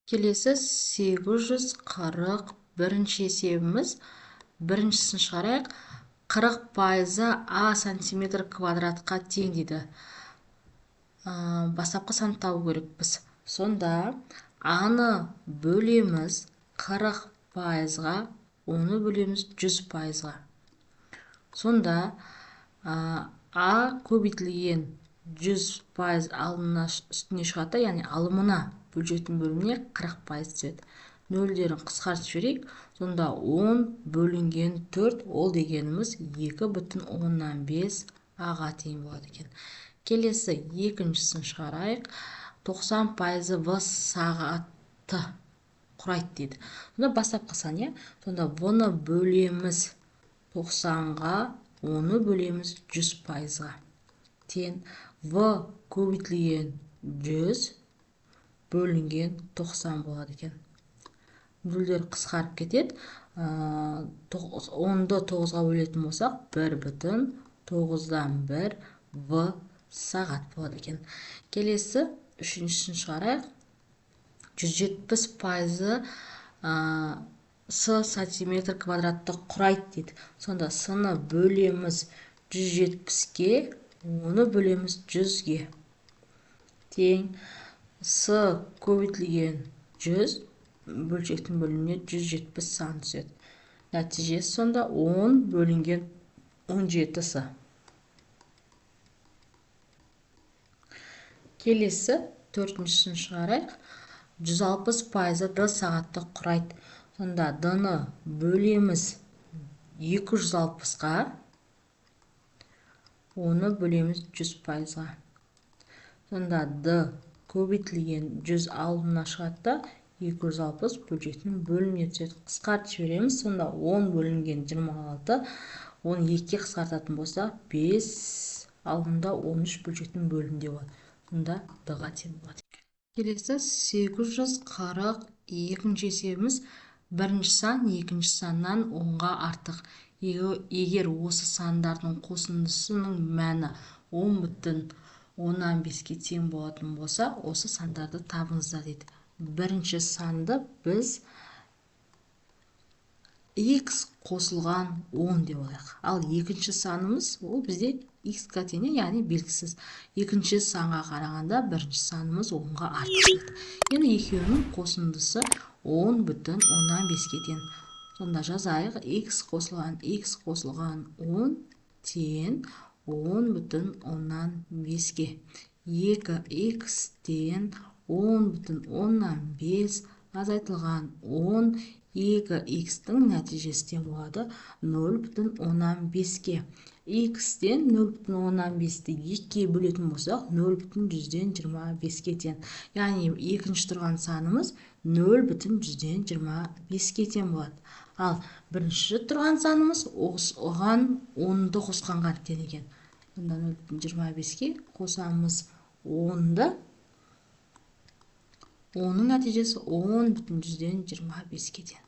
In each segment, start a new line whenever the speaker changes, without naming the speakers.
Келесі 841 есебіміз. Біріншісін шығарайық. 40% а сантиметр квадратқа тең дейді. Бастапқы санды табу керекпіз. Сонда аны бөлеміз 40%-ға, оны бөлеміз 100%-ға. Сонда а көбейтілген 100% алымына үстіне шығады, яғни алымына бөлшектің бөліміне 40% түседі. Нөлдерін қысқартып жіберейік. Сонда 10 бөлінген 4, ол дегеніміз 2,5 аға тең болады екен. Келесі екіншісін шығарайық. 90% в сағатты құрайды дейді. Сонда бастапқы сан, сонда в-ны бөлеміз 90-ға, оны бөлеміз 100%-ға. Тең в көбейтілген 100 бөлінген 90 болады екен. Нөлдер қысқарып кетеді. 10-ды 9-ға бөлетін болсақ, 1,9-1 в сағат болады екен. Келесі үшіншісін шығарайық. 170% с сантиметр квадратты құрайды дейді. Сонда с-ны бөлеміз 170-ге, оны бөлеміз 100-ге. Тең с көбейтілген 100 бөлшектің бөліміне 170 сан түседі. Нәтижесі сонда 10 бөлінген 17 с. Келесі төртіншісін шығарайық. 160% д сағатты құрайды. Сонда д-ны бөлеміз 260-ға, оны бөлеміз 100%-ға. Сонда д көбейтілген 100 алымына шығады, 260 бөлшектің бөліміне түседі. Қысқартып жібереміз. Сонда 10 бөлінген 26, 12-ге қысқартатын болса, 5 алымда 13 бөлшектің бөлімінде болады. Сонда д-ға тең болады. Келесі 842 есебіміз. Бірінші сан екінші саннан 10-ға артық. Егер осы сандардың қосындысының мәні 10,15-ге тең болатын болса, осы сандарды табыңыздар дейді. Бірінші санды біз x қосылған 10 деп алайық. Ал екінші санымыз ол бізде x-қа тең, яғни белгісіз. Екінші санға қарағанда бірінші санымыз 10-ға артық. Енді екеуінің қосындысы 10,15-ге тең. Сонда жазайық, x қосылған 10 тең 10,15-ге. 2x тең 10,15 азайтылған 10, 2x-тің нәтижесі тең болады 0,15-ге. x-тен 0,15-ті 2-ге бөлетін болсақ, 0,125-ге тең. Яғни екінші тұрған санымыз 0,125-ге тең болады. Ал бірінші тұрған санымыз оған 10-ды қосқанға тең екен. Сонда 0,25-ге қосамыз 10-ды. Оның нәтижесі 10,125-ге тең.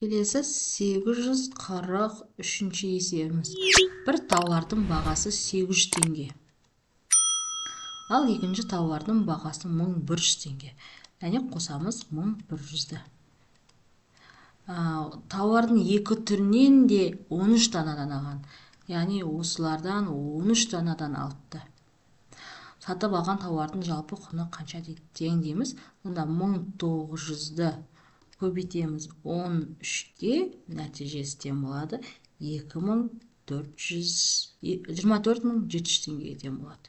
Келесі 843 есебіміз. Бір тауардың бағасы 800 теңге. Ал екінші тауардың бағасы 1100 теңге. Яғни қосамыз 1100-ді. Тауардың екі түрінен де 13 данадан алған. Яғни осылардан 13 данадан алыпты. Сатып алған тауардың жалпы құны қанша тең дейміз. Онда 1900-ді көбейтеміз 13-ге, нәтижесі тең болады 24,700 теңгеге тең болады.